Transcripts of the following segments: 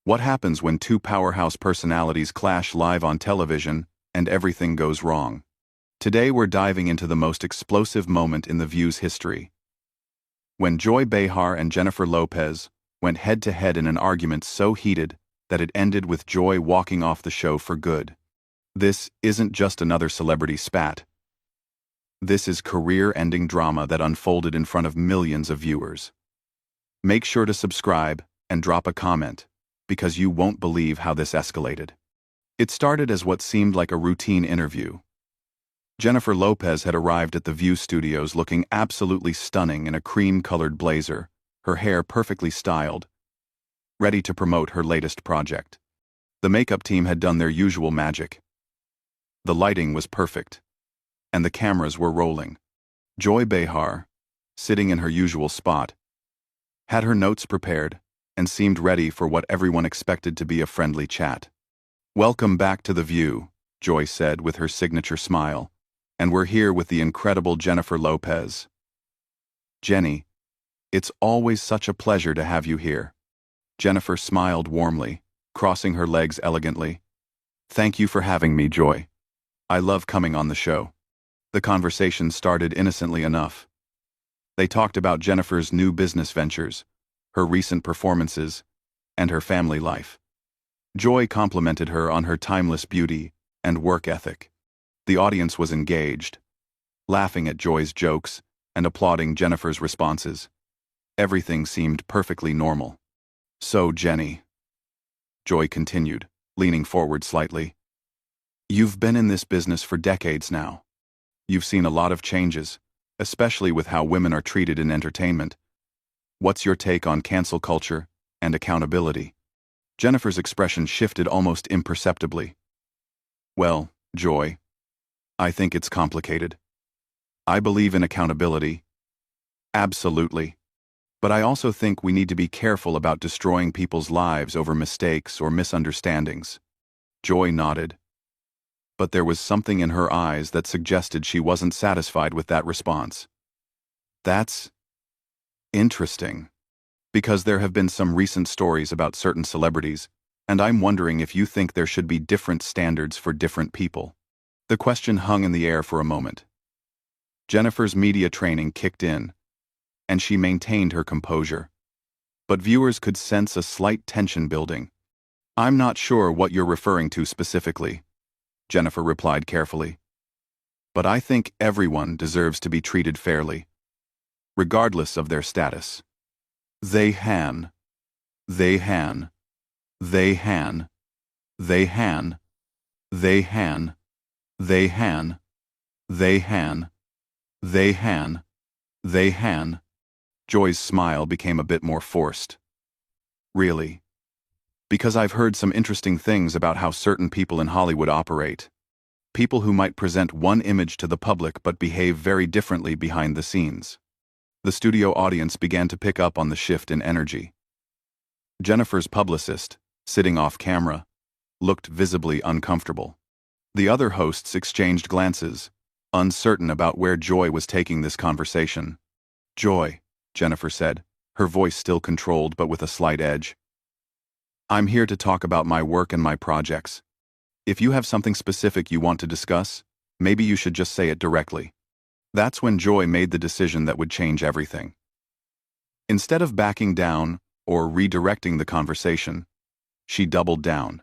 What happens when two powerhouse personalities clash live on television and everything goes wrong? Today we're diving into the most explosive moment in The View's history. When Joy Behar and Jennifer Lopez went head-to-head in an argument so heated that it ended with Joy walking off the show for good. This isn't just another celebrity spat. This is career-ending drama that unfolded in front of millions of viewers. Make sure to subscribe and drop a comment, because you won't believe how this escalated. It started as what seemed like a routine interview. Jennifer Lopez had arrived at the View studios looking absolutely stunning in a cream-colored blazer, her hair perfectly styled, ready to promote her latest project. The makeup team had done their usual magic. The lighting was perfect, and the cameras were rolling. Joy Behar, sitting in her usual spot, had her notes prepared and seemed ready for what everyone expected to be a friendly chat. "Welcome back to The View," Joy said with her signature smile, "and we're here with the incredible Jennifer Lopez." "Jenny, it's always such a pleasure to have you here." Jennifer smiled warmly, crossing her legs elegantly. "Thank you for having me, Joy. I love coming on the show." The conversation started innocently enough. They talked about Jennifer's new business ventures, her recent performances, and her family life. Joy complimented her on her timeless beauty and work ethic. The audience was engaged, laughing at Joy's jokes and applauding Jennifer's responses. Everything seemed perfectly normal. "So, Jenny," Joy continued, leaning forward slightly, "you've been in this business for decades now. You've seen a lot of changes, especially with how women are treated in entertainment. What's your take on cancel culture and accountability?" Jennifer's expression shifted almost imperceptibly. "Well, Joy, I think it's complicated. I believe in accountability. Absolutely. But I also think we need to be careful about destroying people's lives over mistakes or misunderstandings." Joy nodded. But there was something in her eyes that suggested she wasn't satisfied with that response. "That's interesting. Because there have been some recent stories about certain celebrities, and I'm wondering if you think there should be different standards for different people." The question hung in the air for a moment. Jennifer's media training kicked in, and she maintained her composure. But viewers could sense a slight tension building. "I'm not sure what you're referring to specifically," Jennifer replied carefully. "But I think everyone deserves to be treated fairly, regardless of their status." They han. They han. They han. They han. They han. They han. They han. They han. They han. Joy's smile became a bit more forced. "Really? Because I've heard some interesting things about how certain people in Hollywood operate. People who might present one image to the public but behave very differently behind the scenes." The studio audience began to pick up on the shift in energy. Jennifer's publicist, sitting off camera, looked visibly uncomfortable. The other hosts exchanged glances, uncertain about where Joy was taking this conversation. "Joy," Jennifer said, her voice still controlled but with a slight edge, "I'm here to talk about my work and my projects. If you have something specific you want to discuss, maybe you should just say it directly." That's when Joy made the decision that would change everything. Instead of backing down or redirecting the conversation, she doubled down.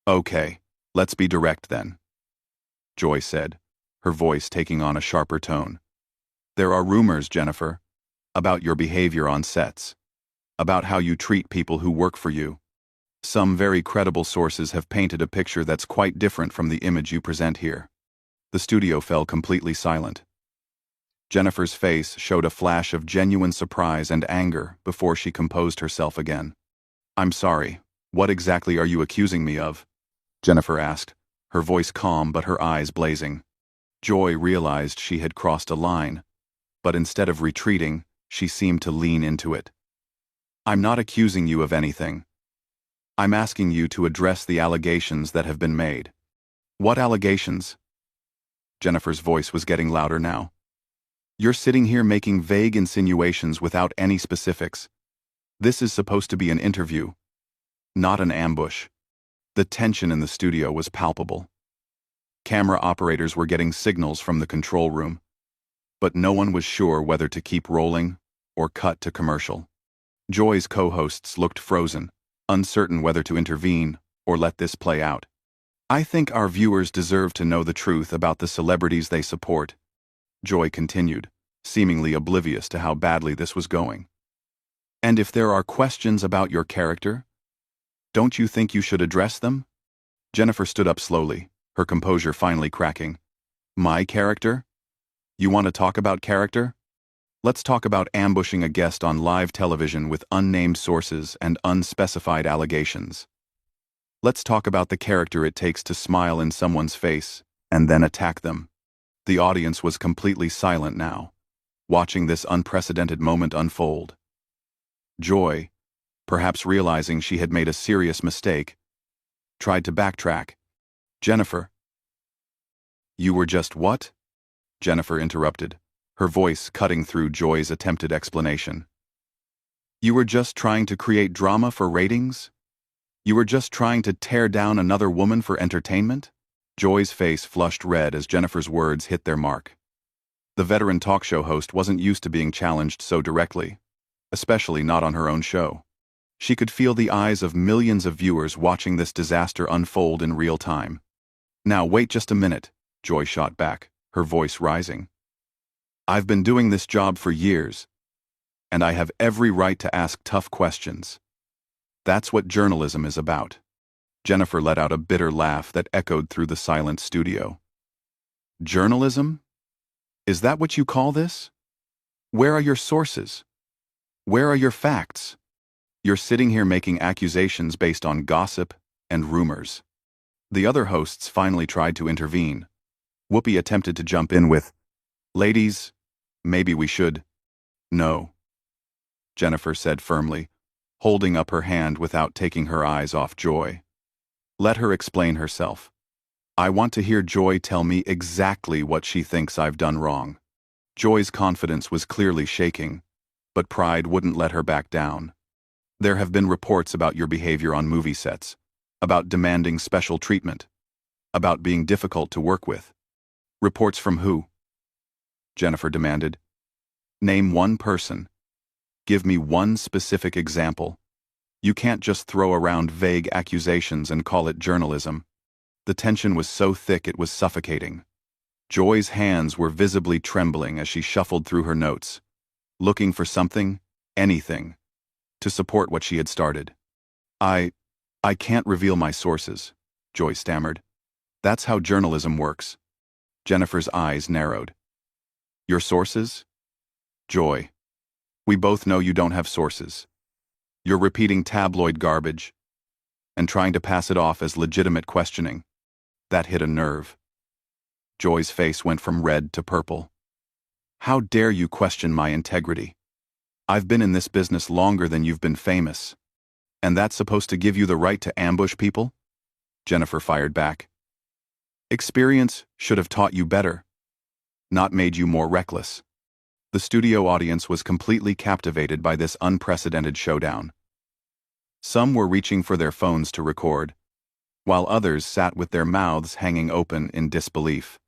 "Okay, let's be direct then," Joy said, her voice taking on a sharper tone. "There are rumors, Jennifer, about your behavior on sets, about how you treat people who work for you. Some very credible sources have painted a picture that's quite different from the image you present here." The studio fell completely silent. Jennifer's face showed a flash of genuine surprise and anger before she composed herself again. "I'm sorry, what exactly are you accusing me of?" Jennifer asked, her voice calm but her eyes blazing. Joy realized she had crossed a line, but instead of retreating, she seemed to lean into it. "I'm not accusing you of anything. I'm asking you to address the allegations that have been made." "What allegations?" Jennifer's voice was getting louder now. "You're sitting here making vague insinuations without any specifics. This is supposed to be an interview." not an ambush. The tension in the studio was palpable. Camera operators were getting signals from the control room, but no one was sure whether to keep rolling or cut to commercial. Joy's co-hosts looked frozen, uncertain whether to intervene or let this play out. I think our viewers deserve to know the truth about the celebrities they support, Joy continued, seemingly oblivious to how badly this was going. And if there are questions about your character, don't you think you should address them? Jennifer stood up slowly, her composure finally cracking. My character? You want to talk about character? Let's talk about ambushing a guest on live television with unnamed sources and unspecified allegations. Let's talk about the character it takes to smile in someone's face and then attack them. The audience was completely silent now, watching this unprecedented moment unfold. Joy, perhaps realizing she had made a serious mistake, tried to backtrack. Jennifer. You were just what? Jennifer interrupted, her voice cutting through Joy's attempted explanation. You were just trying to create drama for ratings? You were just trying to tear down another woman for entertainment? Joy's face flushed red as Jennifer's words hit their mark. The veteran talk show host wasn't used to being challenged so directly, especially not on her own show. She could feel the eyes of millions of viewers watching this disaster unfold in real time. Now wait just a minute, Joy shot back, her voice rising. I've been doing this job for years, and I have every right to ask tough questions. That's what journalism is about. Jennifer let out a bitter laugh that echoed through the silent studio. Journalism? Is that what you call this? Where are your sources? Where are your facts? You're sitting here making accusations based on gossip and rumors. The other hosts finally tried to intervene. Whoopi attempted to jump in with, Ladies, maybe we should. No, Jennifer said firmly, holding up her hand without taking her eyes off Joy. Let her explain herself. I want to hear Joy tell me exactly what she thinks I've done wrong. Joy's confidence was clearly shaking, but pride wouldn't let her back down. There have been reports about your behavior on movie sets, about demanding special treatment, about being difficult to work with. Reports from who? Jennifer demanded. Name one person. Give me one specific example. You can't just throw around vague accusations and call it journalism. The tension was so thick it was suffocating. Joy's hands were visibly trembling as she shuffled through her notes, looking for something, anything, to support what she had started. I can't reveal my sources, Joy stammered. That's how journalism works. Jennifer's eyes narrowed. Your sources? Joy, we both know you don't have sources. You're repeating tabloid garbage and trying to pass it off as legitimate questioning. That hit a nerve. Joy's face went from red to purple. How dare you question my integrity? I've been in this business longer than you've been famous. And that's supposed to give you the right to ambush people? Jennifer fired back. Experience should have taught you better, not made you more reckless. The studio audience was completely captivated by this unprecedented showdown. Some were reaching for their phones to record, while others sat with their mouths hanging open in disbelief.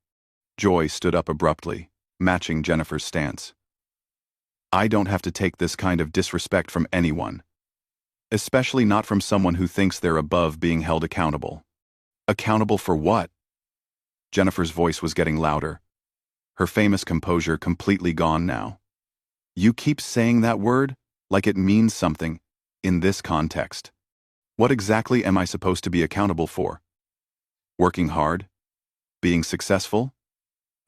Joy stood up abruptly, matching Jennifer's stance. I don't have to take this kind of disrespect from anyone, especially not from someone who thinks they're above being held accountable. Accountable for what? Jennifer's voice was getting louder, her famous composure completely gone now. You keep saying that word like it means something in this context. What exactly am I supposed to be accountable for? Working hard? Being successful?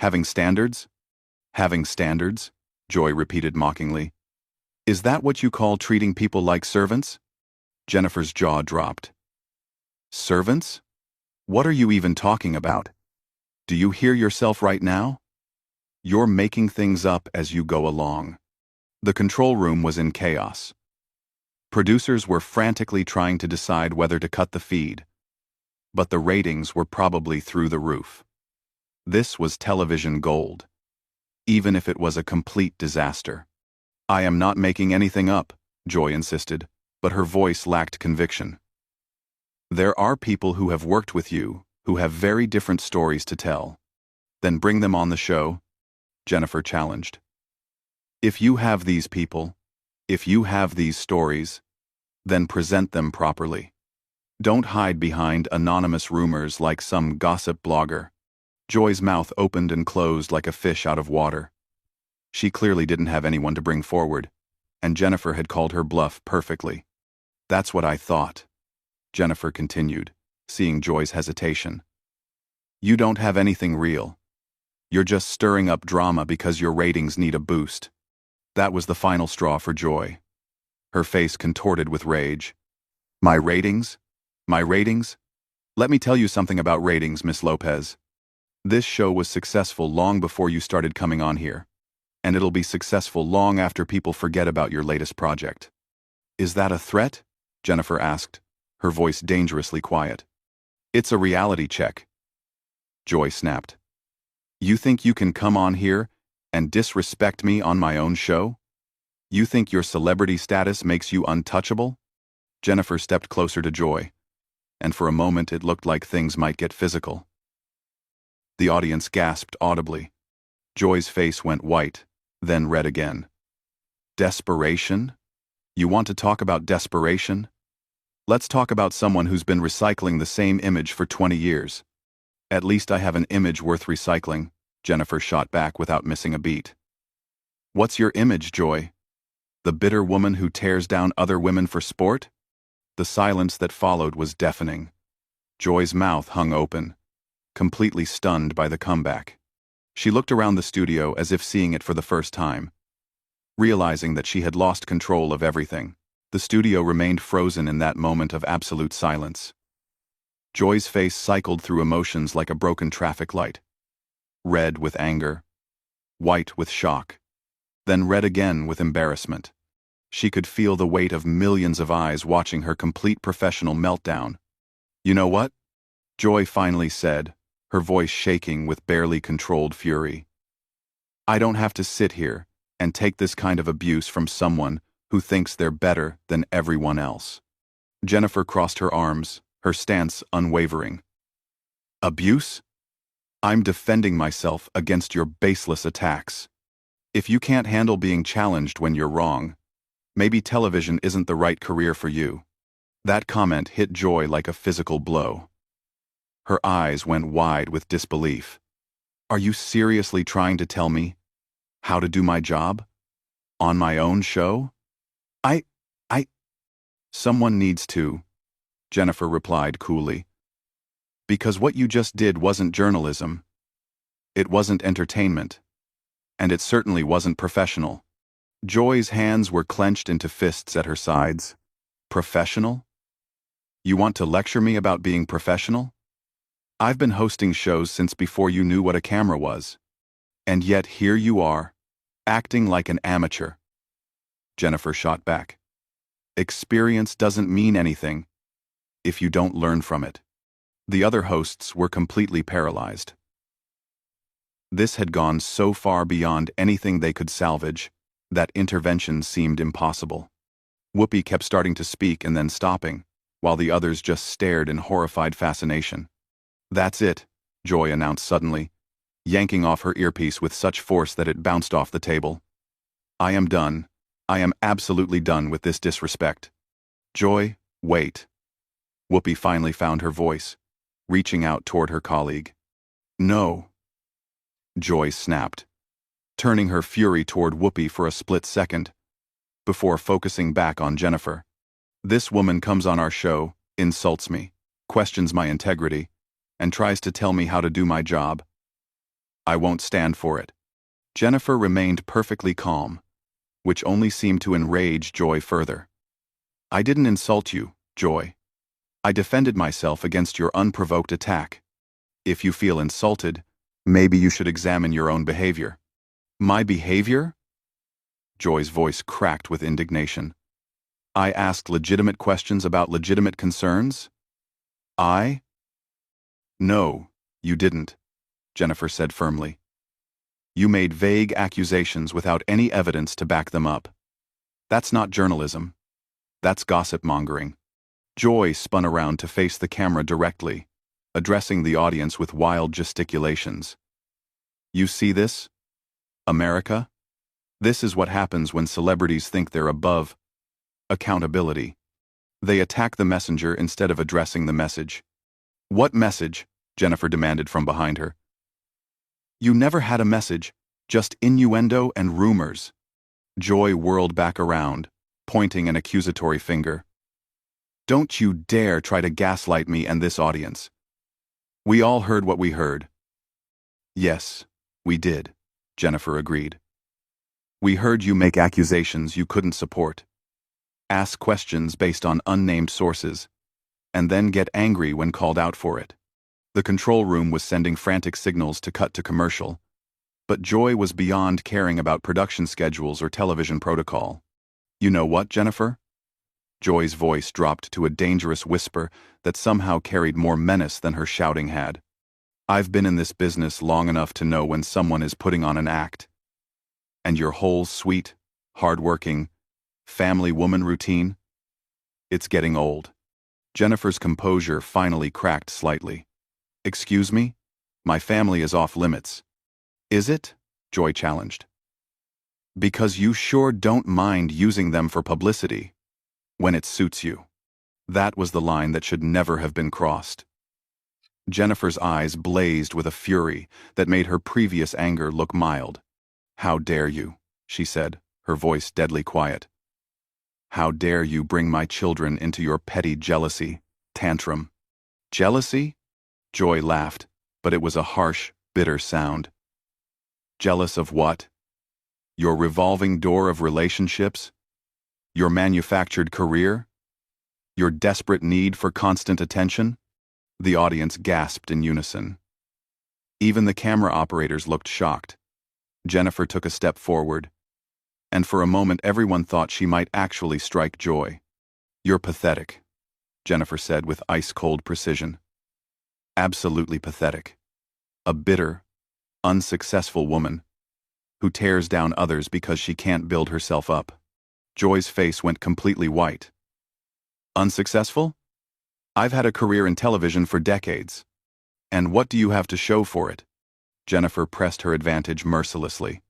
Having standards? Having standards? Joy repeated mockingly. Is that what you call treating people like servants? Jennifer's jaw dropped. Servants? What are you even talking about? Do you hear yourself right now? You're making things up as you go along. The control room was in chaos. Producers were frantically trying to decide whether to cut the feed, but the ratings were probably through the roof. This was television gold, even if it was a complete disaster. I am not making anything up, Joy insisted, but her voice lacked conviction. There are people who have worked with you, who have very different stories to tell. Then bring them on the show, Jennifer challenged. If you have these people, if you have these stories, then present them properly. Don't hide behind anonymous rumors like some gossip blogger. Joy's mouth opened and closed like a fish out of water. She clearly didn't have anyone to bring forward, and Jennifer had called her bluff perfectly. That's what I thought, Jennifer continued, seeing Joy's hesitation. You don't have anything real. You're just stirring up drama because your ratings need a boost. That was the final straw for Joy. Her face contorted with rage. My ratings? My ratings? Let me tell you something about ratings, Miss Lopez. This show was successful long before you started coming on here, and it'll be successful long after people forget about your latest project. Is that a threat? Jennifer asked, her voice dangerously quiet. It's a reality check. Joy snapped. You think you can come on here and disrespect me on my own show? You think your celebrity status makes you untouchable? Jennifer stepped closer to Joy, and for a moment it looked like things might get physical. The audience gasped audibly. Joy's face went white, then red again. Desperation? You want to talk about desperation? Let's talk about someone who's been recycling the same image for 20 years. At least I have an image worth recycling, Jennifer shot back without missing a beat. What's your image, Joy? The bitter woman who tears down other women for sport? The silence that followed was deafening. Joy's mouth hung open, completely stunned by the comeback. She looked around the studio as if seeing it for the first time. Realizing that she had lost control of everything, the studio remained frozen in that moment of absolute silence. Joy's face cycled through emotions like a broken traffic light. Red with anger, white with shock, then red again with embarrassment. She could feel the weight of millions of eyes watching her complete professional meltdown. You know what? Joy finally said, her voice shaking with barely controlled fury. I don't have to sit here and take this kind of abuse from someone who thinks they're better than everyone else. Jennifer crossed her arms, her stance unwavering. Abuse? I'm defending myself against your baseless attacks. If you can't handle being challenged when you're wrong, maybe television isn't the right career for you. That comment hit Joy like a physical blow. Her eyes went wide with disbelief. Are you seriously trying to tell me how to do my job? On my own show? Someone needs to, Jennifer replied coolly. Because what you just did wasn't journalism. It wasn't entertainment. And it certainly wasn't professional. Joy's hands were clenched into fists at her sides. Professional? You want to lecture me about being professional? I've been hosting shows since before you knew what a camera was. And yet here you are, acting like an amateur. Jennifer shot back. Experience doesn't mean anything if you don't learn from it. The other hosts were completely paralyzed. This had gone so far beyond anything they could salvage that intervention seemed impossible. Whoopi kept starting to speak and then stopping, while the others just stared in horrified fascination. That's it, Joy announced suddenly, yanking off her earpiece with such force that it bounced off the table. I am done. I am absolutely done with this disrespect. Joy, wait. Whoopi finally found her voice, reaching out toward her colleague. No. Joy snapped, turning her fury toward Whoopi for a split second, before focusing back on Jennifer. This woman comes on our show, insults me, questions my integrity, and tries to tell me how to do my job. I won't stand for it. Jennifer remained perfectly calm, which only seemed to enrage Joy further. I didn't insult you, Joy. I defended myself against your unprovoked attack. If you feel insulted, maybe you should examine your own behavior. My behavior? Joy's voice cracked with indignation. I asked legitimate questions about legitimate concerns? I? No, you didn't, Jennifer said firmly. You made vague accusations without any evidence to back them up. That's not journalism. That's gossip mongering. Joy spun around to face the camera directly, addressing the audience with wild gesticulations. You see this? America? This is what happens when celebrities think they're above accountability. They attack the messenger instead of addressing the message. What message? Jennifer demanded from behind her. You never had a message, just innuendo and rumors. Joy whirled back around, pointing an accusatory finger. Don't you dare try to gaslight me and this audience. We all heard what we heard. Yes, we did, Jennifer agreed. We heard you make accusations you couldn't support, ask questions based on unnamed sources, and then get angry when called out for it. The control room was sending frantic signals to cut to commercial, but Joy was beyond caring about production schedules or television protocol. You know what, Jennifer? Joy's voice dropped to a dangerous whisper that somehow carried more menace than her shouting had. I've been in this business long enough to know when someone is putting on an act. And your whole sweet, hard-working, family woman routine? It's getting old. Jennifer's composure finally cracked slightly. Excuse me? My family is off limits. Is it? Joy challenged. Because you sure don't mind using them for publicity. When it suits you. That was the line that should never have been crossed. Jennifer's eyes blazed with a fury that made her previous anger look mild. How dare you, she said, her voice deadly quiet. How dare you bring my children into your petty jealousy, tantrum. Jealousy? Joy laughed, but it was a harsh, bitter sound. Jealous of what? Your revolving door of relationships? Your manufactured career? Your desperate need for constant attention? The audience gasped in unison. Even the camera operators looked shocked. Jennifer took a step forward, and for a moment everyone thought she might actually strike Joy. You're pathetic, Jennifer said with ice-cold precision. Absolutely pathetic. A bitter, unsuccessful woman who tears down others because she can't build herself up. Joy's face went completely white. Unsuccessful? I've had a career in television for decades. And what do you have to show for it? Jennifer pressed her advantage mercilessly.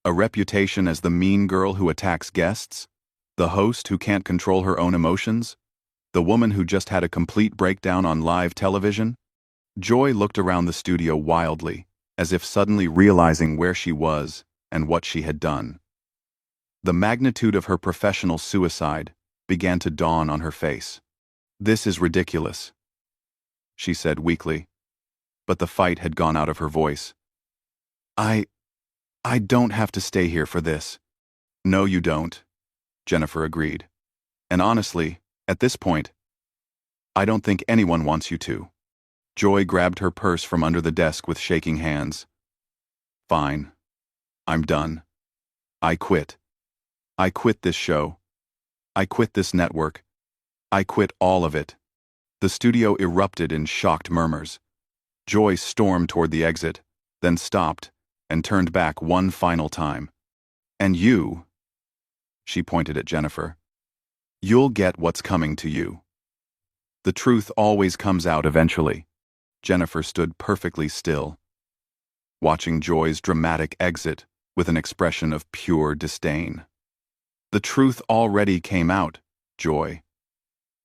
A reputation as the mean girl who attacks guests? The host who can't control her own emotions? The woman who just had a complete breakdown on live television? Joy looked around the studio wildly, as if suddenly realizing where she was and what she had done. The magnitude of her professional suicide began to dawn on her face. This is ridiculous, she said weakly, but the fight had gone out of her voice. I don't have to stay here for this. No, you don't, Jennifer agreed. And honestly, at this point, I don't think anyone wants you to. Joy grabbed her purse from under the desk with shaking hands. Fine. I'm done. I quit. I quit this show. I quit this network. I quit all of it. The studio erupted in shocked murmurs. Joy stormed toward the exit, then stopped and turned back one final time. And you, she pointed at Jennifer, you'll get what's coming to you. The truth always comes out eventually. Jennifer stood perfectly still, watching Joy's dramatic exit with an expression of pure disdain. The truth already came out, Joy.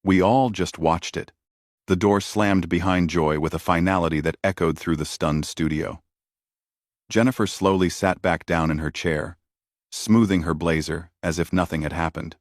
We all just watched it. The door slammed behind Joy with a finality that echoed through the stunned studio. Jennifer slowly sat back down in her chair, smoothing her blazer as if nothing had happened.